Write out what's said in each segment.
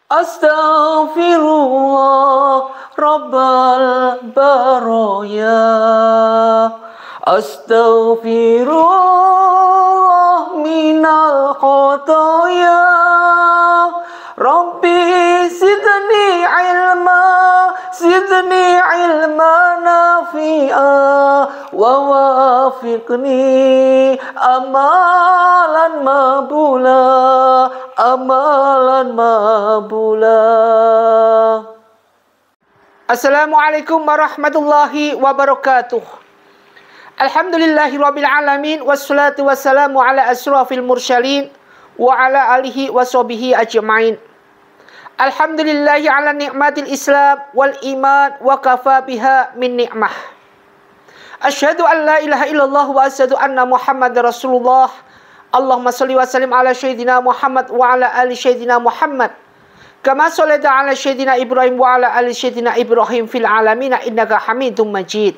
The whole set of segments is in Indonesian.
Astaghfirullah Rabbal baraya. Astaghfirullah minal khotoya. Rabbi zidni ilma nafi'a wa wafiqni amalan mabula. Assalamualaikum warahmatullahi wabarakatuh. Alhamdulillahirabbil alamin wassalatu wassalamu ala asyrafil mursalin wa ala alihi washabihi ajmain. Alhamdulillahi ala ni'matil Islam wal iman wa kafa biha min ni'mah. Asyhadu an la ilaha illallah wa asyhadu anna Muhammadar Rasulullah. Allahumma shalli wa sallim ala sayyidina Muhammad wa ala ali sayyidina Muhammad. Kama shallaita ala sayyidina Ibrahim wa ala ali sayyidina Ibrahim fil alamin innaka Hamidum Majid.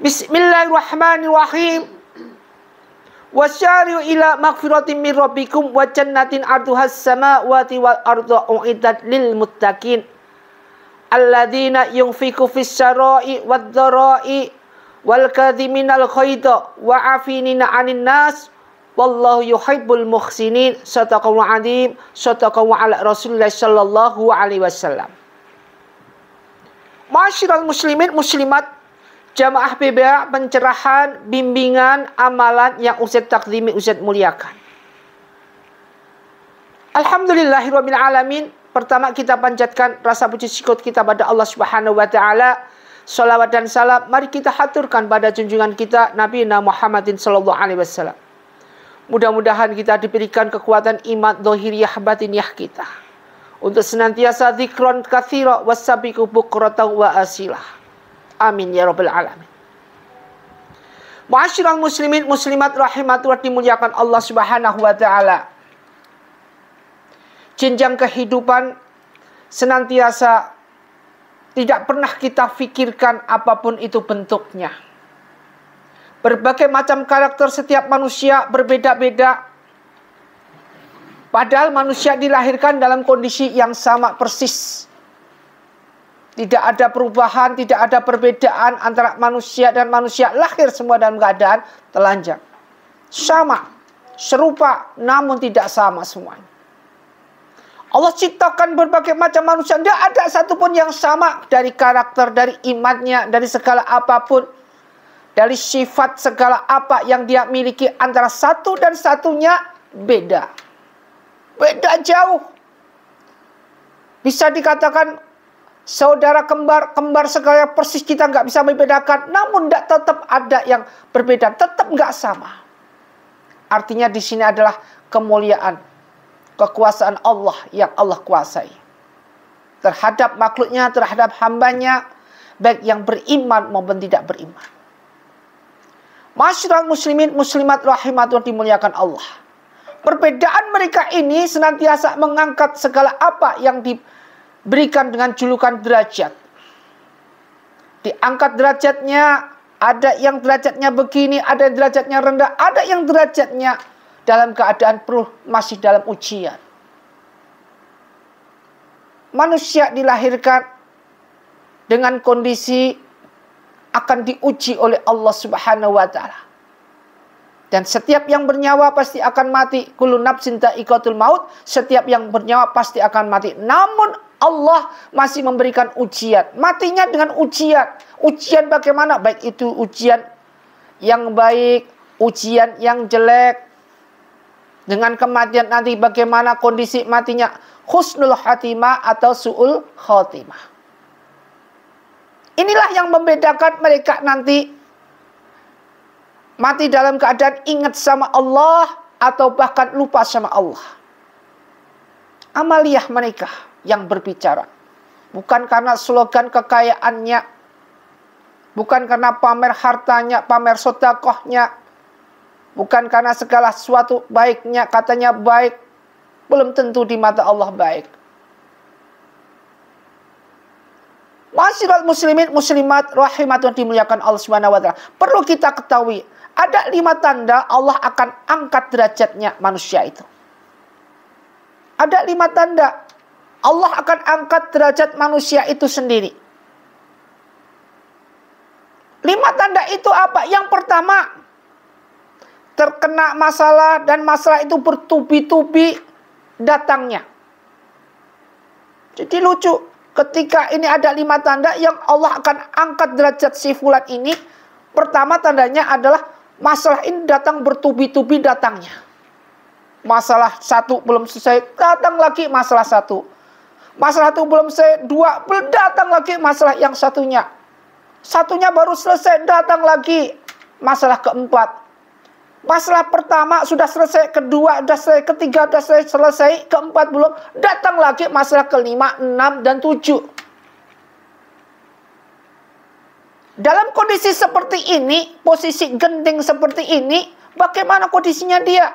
Bismillahirrahmanirrahim. Wasyari'u ila maghfiratin min rabbikum wa jannatin arduhas samawati wal ardu uiddat lil muttaqin alladzina yunfiqu fis sarai wad dharai wal kadhiminal ghaidha wa afinina 'anil nas wallahu yuhibbul muhsinin. Shadaqallahu adzim. Shadaqallahu ala Rasulillah sallallahu alaihi wasallam. Masyiral muslimin muslimat, jamaah PBA, pencerahan, bimbingan, amalan yang Ustaz takzimi, Ustaz muliakan. Alhamdulillahirabbil alamin. Pertama kita panjatkan rasa puji syukur kita pada Allah Subhanahu wa taala. Shalawat dan salam mari kita haturkan pada junjungan kita Nabi Muhammadin sallallahu alaihi wasallam. Mudah-mudahan kita diberikan kekuatan iman zahiriyah batiniyah kita untuk senantiasa zikron katsira wasabiqu bukratan wa asilah. Amin ya rabbal alamin. Ma'asyiral muslimin muslimat rahimatullah dimuliakan Allah Subhanahu wa taala. Jenjang kehidupan senantiasa tidak pernah kita fikirkan apapun itu bentuknya. Berbagai macam karakter setiap manusia berbeda-beda. Padahal manusia dilahirkan dalam kondisi yang sama persis. Tidak ada perubahan, tidak ada perbedaan antara manusia dan manusia. Lahir semua dalam keadaan telanjang. Sama, serupa, namun tidak sama semuanya. Allah ciptakan berbagai macam manusia. Tidak ada satupun yang sama dari karakter, dari imannya, dari segala apapun. Dari sifat segala apa yang dia miliki antara satu dan satunya beda. Beda jauh. Bisa dikatakan saudara kembar segala persis kita nggak bisa membedakan, namun tetap ada yang berbeda, tetap nggak sama. Artinya di sini adalah kemuliaan, kekuasaan Allah yang Allah kuasai terhadap makhluknya, terhadap hambanya, baik yang beriman maupun tidak beriman. Masyiral muslimin muslimat rahimatullah dimuliakan Allah. Perbedaan mereka ini senantiasa mengangkat segala apa yang diberikan dengan julukan derajat. Diangkat derajatnya, ada yang derajatnya begini, ada yang derajatnya rendah, ada yang derajatnya dalam keadaan masih dalam ujian. Manusia dilahirkan dengan kondisi akan diuji oleh Allah Subhanahu wa taala. Dan setiap yang bernyawa pasti akan mati. Kullu nafsin dha'iqatul maut. Setiap yang bernyawa pasti akan mati. Namun Allah masih memberikan ujian. Matinya dengan ujian. Ujian bagaimana? Baik itu ujian yang baik, ujian yang jelek. Dengan kematian nanti bagaimana kondisi matinya? Husnul khatimah atau su'ul khatimah. Inilah yang membedakan mereka nanti mati dalam keadaan ingat sama Allah atau bahkan lupa sama Allah. Amaliyah mereka yang berbicara. Bukan karena slogan kekayaannya. Bukan karena pamer hartanya, pamer sedekahnya. Bukan karena segala sesuatu baiknya, katanya baik. Belum tentu di mata Allah baik. Masyiral muslimin muslimat rahimatullah dimuliakan Allah Subhanahu wa taala. Perlu kita ketahui, ada 5 tanda Allah akan angkat derajatnya manusia itu. Ada 5 tanda. Allah akan angkat derajat manusia itu sendiri. 5 tanda itu apa? Yang pertama, terkena masalah dan masalah itu bertubi-tubi datangnya. Jadi lucu, ketika ini ada 5 tanda yang Allah akan angkat derajat si fulan ini. Pertama tandanya adalah masalah ini datang bertubi-tubi datangnya. Masalah 1 belum selesai, datang lagi masalah 1. Masalah 1 belum selesai, 2, datang lagi masalah yang satunya. Satunya baru selesai, datang lagi masalah keempat. Masalah pertama sudah selesai, kedua sudah selesai, ketiga sudah selesai, keempat belum, datang lagi masalah kelima, 6, dan 7. Dalam kondisi seperti ini, posisi genting seperti ini, bagaimana kondisinya dia?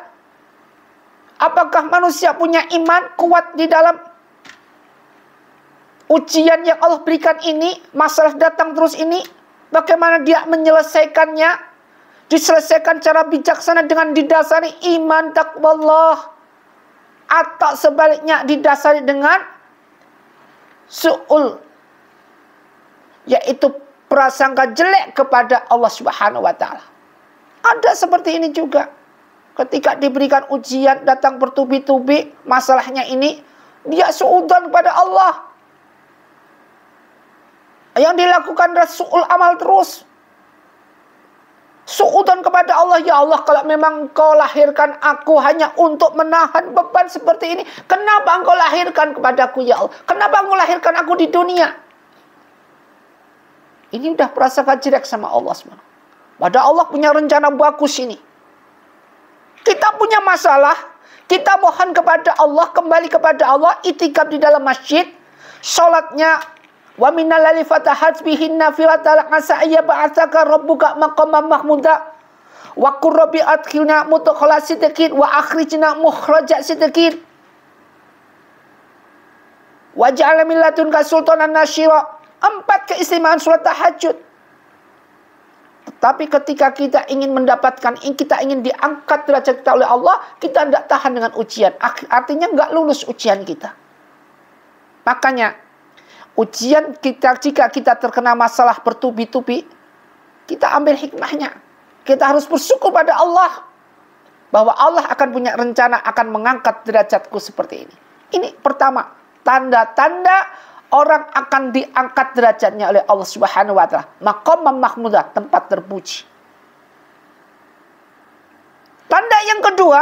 Apakah manusia punya iman kuat di dalam ujian yang Allah berikan ini, masalah datang terus ini? Bagaimana dia menyelesaikannya? Diselesaikan cara bijaksana dengan didasari iman takwa Allah, atau sebaliknya didasari dengan su'ul, yaitu prasangka jelek kepada Allah Subhanahu wa taala. Ada seperti ini juga. Ketika diberikan ujian datang bertubi-tubi masalahnya ini, dia suudzon kepada Allah. Yang dilakukan adalah su'ul amal terus. Suudzon kepada Allah, ya Allah, kalau memang Engkau lahirkan aku hanya untuk menahan beban seperti ini, kenapa Engkau lahirkan kepadaku, ya Allah? Kenapa Engkau lahirkan aku di dunia? Ini udah prasangka jelek sama Allah SWT. Padahal Allah punya rencana bagus ini. Kita punya masalah, kita mohon kepada Allah, kembali kepada Allah, itikaf di dalam masjid, sholatnya, wa minal laili fatahat bihin nafilatan asa ayyab'atsaka rabbuka maqaman mahmuda wa qur rabbi adkhilna mudkhala sidqin wa akhrijna mukhraja sidqin waj'al min ladunka sultanan nasyira. 4 keistimewaan sholat tahajud. Tetapi ketika kita ingin mendapatkan, kita ingin diangkat derajat kita oleh Allah, kita tidak tahan dengan ujian. Artinya nggak lulus ujian kita. Makanya ujian kita, jika kita terkena masalah bertubi-tubi, kita ambil hikmahnya. Kita harus bersyukur pada Allah bahwa Allah akan punya rencana akan mengangkat derajatku seperti ini. Ini pertama, tanda-tanda orang akan diangkat derajatnya oleh Allah Subhanahu wa taala. Maqamam mahmudah, tempat terpuji. Tanda yang kedua,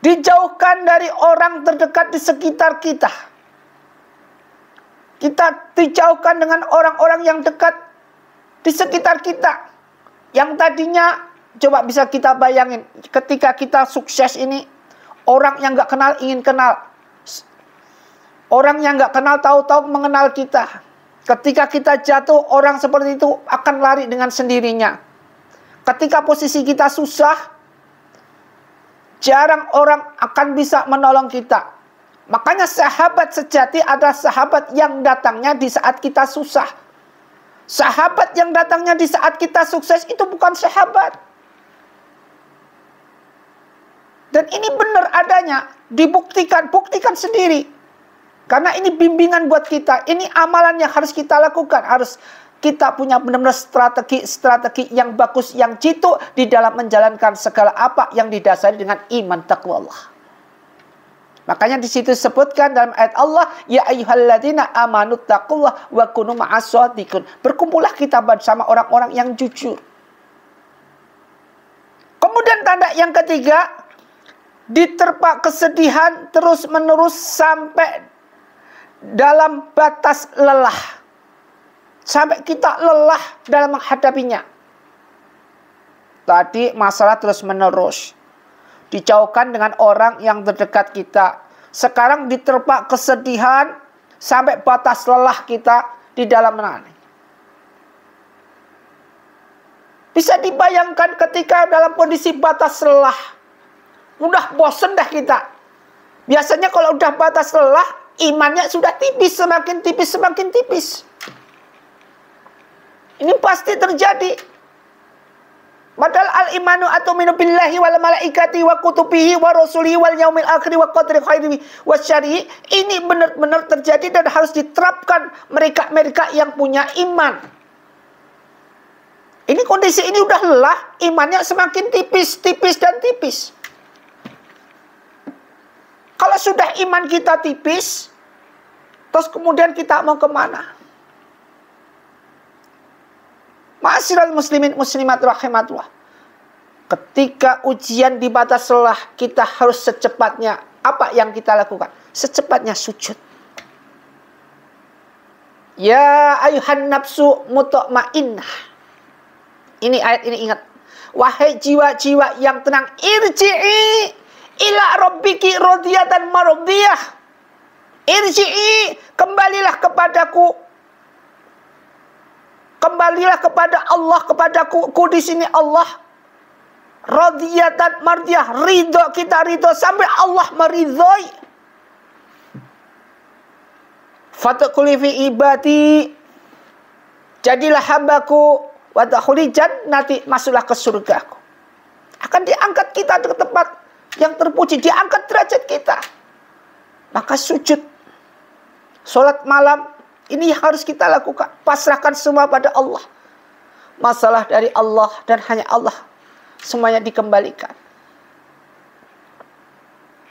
dijauhkan dari orang terdekat di sekitar kita. Kita dijauhkan dengan orang-orang yang dekat di sekitar kita. Yang tadinya, coba bisa kita bayangin, ketika kita sukses ini, orang yang gak kenal ingin kenal. Orang yang gak kenal tahu-tahu mengenal kita. Ketika kita jatuh, orang seperti itu akan lari dengan sendirinya. Ketika posisi kita susah, jarang orang akan bisa menolong kita. Makanya sahabat sejati adalah sahabat yang datangnya di saat kita susah. Sahabat yang datangnya di saat kita sukses itu bukan sahabat. Dan ini benar adanya, dibuktikan, buktikan sendiri. Karena ini bimbingan buat kita. Ini amalan yang harus kita lakukan. Harus kita punya benar-benar strategi yang bagus, yang jitu di dalam menjalankan segala apa yang didasari dengan iman taqwa Allah. Makanya di situ disebutkan dalam ayat Allah, ya ayyuhalladzina amanu taqullaha wa kunu ma'as-shadiqin. Berkumpullah kita bersama orang-orang yang jujur. Kemudian tanda yang ketiga, diterpa kesedihan terus-menerus sampai dalam batas lelah. Sampai kita lelah dalam menghadapinya. Tadi masalah terus-menerus. Dijauhkan dengan orang yang terdekat kita. Sekarang diterpa kesedihan sampai batas lelah kita di dalam menangani. Bisa dibayangkan ketika dalam kondisi batas lelah. Udah bosen dah kita. Biasanya kalau udah batas lelah, imannya sudah tipis, semakin tipis, semakin tipis. Ini pasti terjadi. Padahal al-imanu atuminu billahi wal malaikati wa kutubihi wa rasulihi wal yaumil akhir wa qadri khairihi wa syarihi. Ini benar-benar terjadi dan harus diterapkan mereka-mereka yang punya iman. Ini kondisi ini udah lelah, imannya semakin tipis, tipis dan tipis. Kalau sudah iman kita tipis, terus kemudian kita mau kemana? Ma'asyiral muslimin muslimat rahimatullah. Ketika ujian di batas lelah, kita harus secepatnya, apa yang kita lakukan? Secepatnya sujud. Ya ayuhan nafsu mutmainnah. Ini ayat ini ingat. Wahai jiwa-jiwa yang tenang, irji'i ila rabbiki radiyatan mardiyah. Irji'i, kembalilah kepadaku. Kembalilah kepada Allah, kepadaku. Ku di sini Allah. Radiyatan mardiyah, ridho, kita ridho sampai Allah meridhoi. Fadkhuli fi ibadi, jadilah hambaku, wa dakhuli jannati, masuklah ke surgaku. Akan diangkat kita ke tempat yang terpuji, diangkat derajat kita. Maka sujud, sholat malam, ini harus kita lakukan. Pasrahkan semua pada Allah. Masalah dari Allah dan hanya Allah. Semuanya dikembalikan.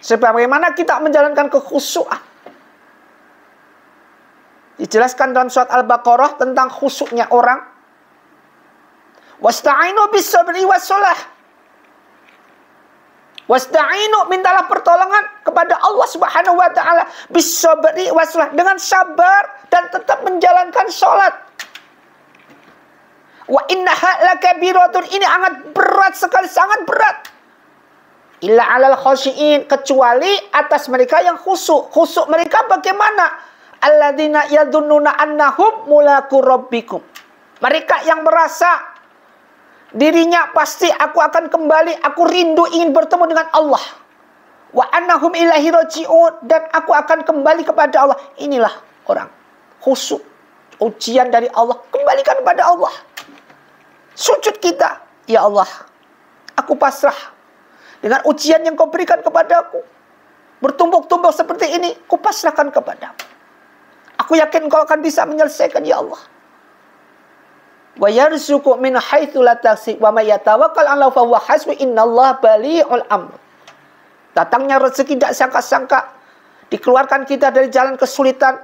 Sebagaimana kita menjalankan kekhusyuan. Dijelaskan dalam surat Al-Baqarah tentang khusyuknya orang. Wasta'inu bis-sabri was-shalah. Wasta'inu, mintalah pertolongan kepada Allah Subhanahu wa taala bis-sabri was-shalah, dengan sabar dan tetap menjalankan sholat. Wa innaha lakabiratun, ini sangat berat sekali, sangat berat. Illa 'alal khashiin, kecuali atas mereka yang khusyuk. Khusyuk mereka bagaimana? Alladzina yadhunnuna annahum mulaqu rabbikum. Mereka yang merasa dirinya pasti aku akan kembali, aku rindu ingin bertemu dengan Allah. Wa annahum ilaihi raji'un, dan aku akan kembali kepada Allah. Inilah orang khusyuk, ujian dari Allah, kembalikan kepada Allah. Sujud kita, ya Allah, aku pasrah dengan ujian yang kau berikan kepadaku. Bertumbuk-tumbuk seperti ini, ku pasrahkan kepadamu. Aku yakin kau akan bisa menyelesaikan, ya Allah. Wa yarzuqu min haitsu la tahtasib wa may yatawakkal 'ala Allah fa huwa hasbuh innallaha balighul amr. Datangnya rezeki tidak sangka-sangka, dikeluarkan kita dari jalan kesulitan,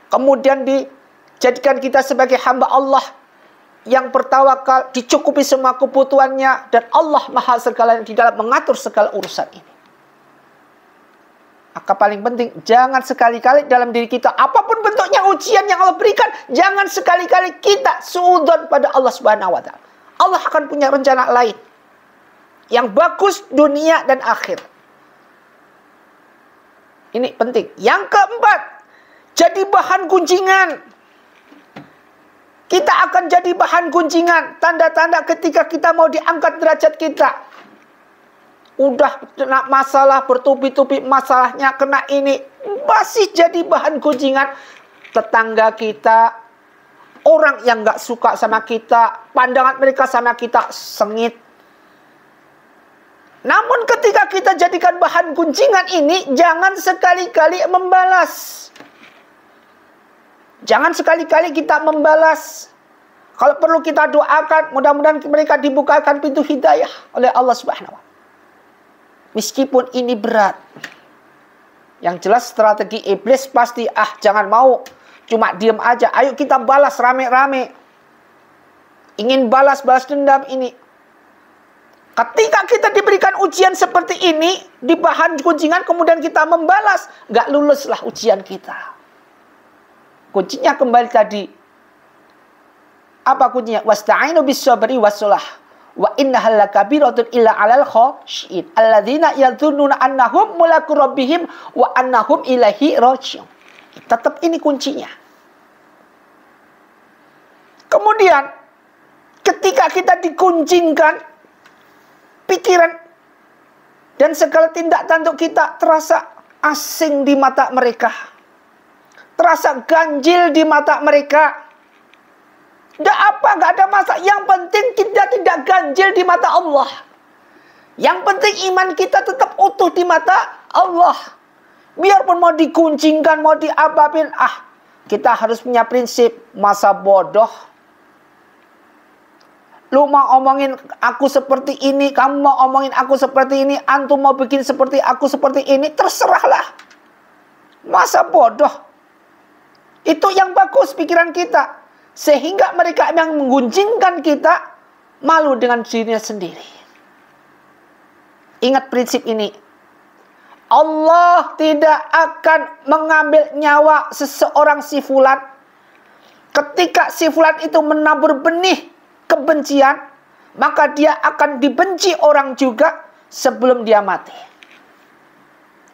kemudian dijadikan kita sebagai hamba Allah yang bertawakal, dicukupi semua kebutuhannya, dan Allah maha segala di dalam mengatur segala urusan ini. Maka paling penting, jangan sekali-kali dalam diri kita, apapun bentuknya ujian yang Allah berikan, jangan sekali-kali kita suudzon pada Allah Subhanahu wa taala. Allah akan punya rencana lain yang bagus dunia dan akhir. Ini penting. Yang keempat, jadi bahan gunjingan. Kita akan jadi bahan gunjingan. Tanda-tanda ketika kita mau diangkat derajat kita. Udah kena masalah, bertubi-tubi masalahnya, kena ini. Masih jadi bahan gunjingan. Tetangga kita, orang yang gak suka sama kita, pandangan mereka sama kita sengit. Namun ketika kita jadikan bahan gunjingan ini, jangan sekali-kali membalas. Jangan sekali-kali kita membalas. Kalau perlu kita doakan, mudah-mudahan mereka dibukakan pintu hidayah oleh Allah Subhanahu wa taala. Meskipun ini berat. Yang jelas strategi iblis pasti, jangan mau cuma diam aja. Ayo kita balas rame-rame. Ingin balas dendam ini. Ketika kita diberikan ujian seperti ini, di bahan gunjingan, kemudian kita membalas, gak luluslah ujian kita. Kuncinya kembali tadi. Apa kuncinya? Wasta'inu bis-sabri was-shalah. Wa innaha lakabiratun illa 'alal khashiin. Alladzina yadhunnuna annahum mulaqu rabbihim wa annahum ilaihi raji'un. Tetap ini kuncinya. Kemudian, ketika kita digunjingkan, pikiran dan segala tindak tanduk kita terasa asing di mata mereka. Terasa ganjil di mata mereka. Tidak apa, nggak ada masalah. Yang penting kita tidak ganjil di mata Allah. Yang penting iman kita tetap utuh di mata Allah. Biarpun mau dikuncingkan, mau diapapin, kita harus punya prinsip masa bodoh. Lu mau omongin aku seperti ini, kamu mau omongin aku seperti ini, antum mau bikin seperti aku seperti ini, terserahlah. Masa bodoh. Itu yang bagus pikiran kita. Sehingga mereka yang menggunjingkan kita malu dengan dirinya sendiri. Ingat prinsip ini. Allah tidak akan mengambil nyawa seseorang si fulan ketika si fulan itu menabur benih kebencian, maka dia akan dibenci orang juga sebelum dia mati.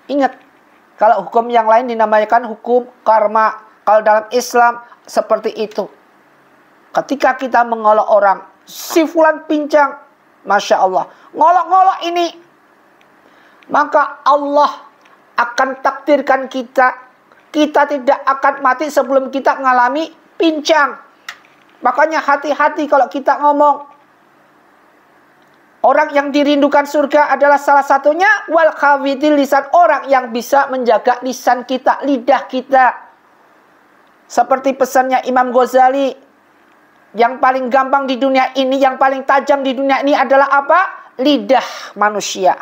Ingat, kalau hukum yang lain dinamakan hukum karma. Kalau dalam Islam seperti itu. Ketika kita mengolok orang, si fulan pincang, Masya Allah, ngolok-ngolok ini, maka Allah akan takdirkan kita tidak akan mati sebelum kita mengalami pincang. Makanya hati-hati kalau kita ngomong. Orang yang dirindukan surga adalah salah satunya wal khawidil lisan, orang yang bisa menjaga lisan kita, lidah kita. Seperti pesannya Imam Ghazali, yang paling gampang di dunia ini, yang paling tajam di dunia ini adalah apa? Lidah manusia.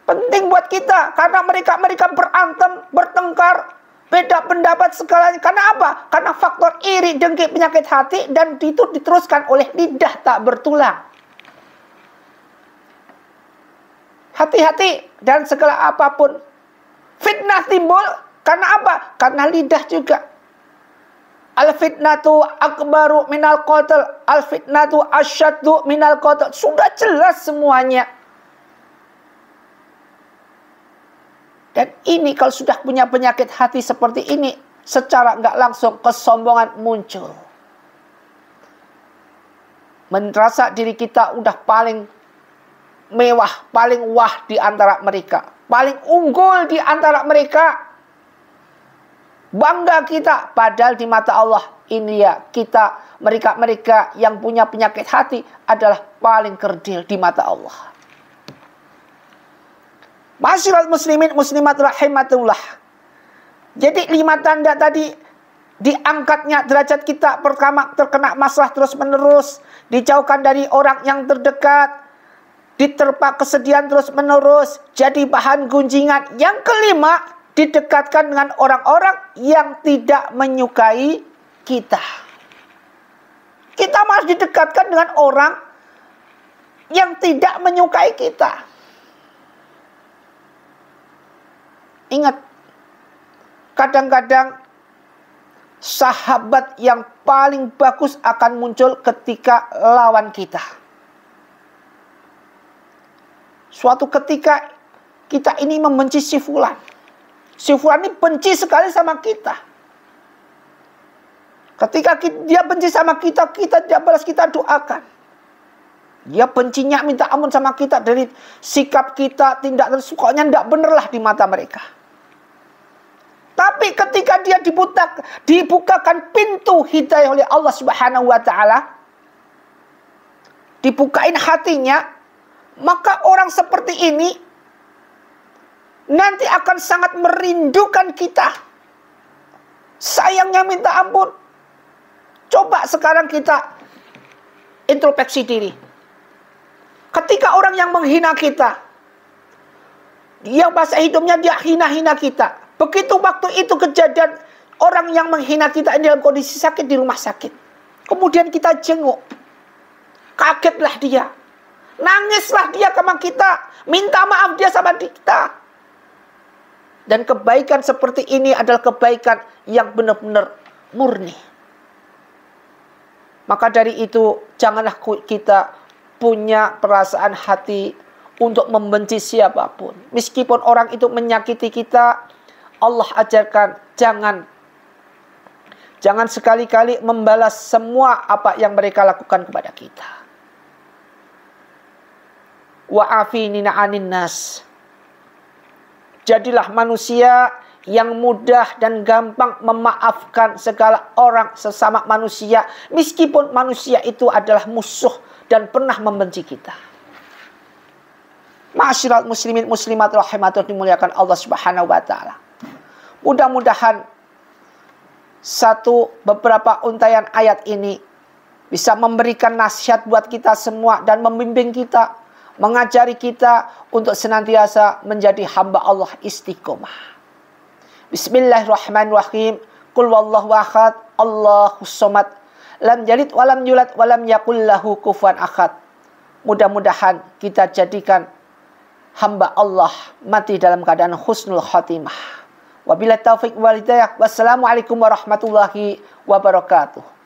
Penting buat kita, karena mereka berantem, bertengkar, beda pendapat segalanya. Karena apa? Karena faktor iri, dengki, penyakit hati, dan itu diteruskan oleh lidah tak bertulang. Hati-hati dan segala apapun. Fitnah timbul karena apa? Karena lidah juga. Al-fitnatu akbaru minal qatl, al-fitnatu asyaddu minal qatl. Sudah jelas semuanya. Dan ini kalau sudah punya penyakit hati seperti ini, secara nggak langsung kesombongan muncul. Merasa diri kita udah paling mewah, paling wah di antara mereka, paling unggul di antara mereka. Bangga kita, padahal di mata Allah ini ya kita, mereka yang punya penyakit hati adalah paling kerdil di mata Allah. Masyiral muslimin muslimat rahimatullah. Jadi 5 tanda tadi, diangkatnya derajat kita, pertama terkena masalah terus menerus, dijauhkan dari orang yang terdekat, diterpa kesedihan terus menerus, jadi bahan gunjingan. Yang kelima, didekatkan dengan orang-orang yang tidak menyukai kita. Kita harus didekatkan dengan orang yang tidak menyukai kita. Ingat, kadang-kadang sahabat yang paling bagus akan muncul ketika lawan kita. Suatu ketika kita ini membenci si fulan. Si fulan ini benci sekali sama kita. Ketika dia benci sama kita, kita tidak balas, kita doakan. Dia bencinya minta ampun sama kita dari sikap kita, tindak tersukanya tidak benerlah di mata mereka. Tapi ketika dia dibukakan pintu hidayah oleh Allah Subhanahu wa taala, dibukain hatinya, maka orang seperti ini nanti akan sangat merindukan kita. Sayangnya minta ampun. Coba sekarang kita introspeksi diri. Ketika orang yang menghina kita, dia bahasa hidupnya dia hina-hina kita. Begitu waktu itu kejadian, orang yang menghina kita dalam kondisi sakit di rumah sakit. Kemudian kita jenguk. Kagetlah dia. Nangislah dia sama kita. Minta maaf dia sama kita. Dan kebaikan seperti ini adalah kebaikan yang benar-benar murni. Maka dari itu, janganlah kita punya perasaan hati untuk membenci siapapun. Meskipun orang itu menyakiti kita, Allah ajarkan jangan sekali-kali membalas semua apa yang mereka lakukan kepada kita. Wa'afinina anin nas. Jadilah manusia yang mudah dan gampang memaafkan segala orang sesama manusia, meskipun manusia itu adalah musuh dan pernah membenci kita. Ma'asyiral muslimin muslimat rahimatullah dimuliakan Allah Subhanahu wa taala. Mudah-mudahan beberapa untayan ayat ini bisa memberikan nasihat buat kita semua dan membimbing kita, mengajari kita untuk senantiasa menjadi hamba Allah istiqomah. Bismillahirrahmanirrahim. Qul wallahu ahad, Allahus samad, lam yalid walam yulad walam yakul lahu kufuwan ahad. Mudah-mudahan kita jadikan hamba Allah mati dalam keadaan husnul khatimah. Wabillahi taufiq wal hidayah. Wassalamualaikum warahmatullahi wabarakatuh.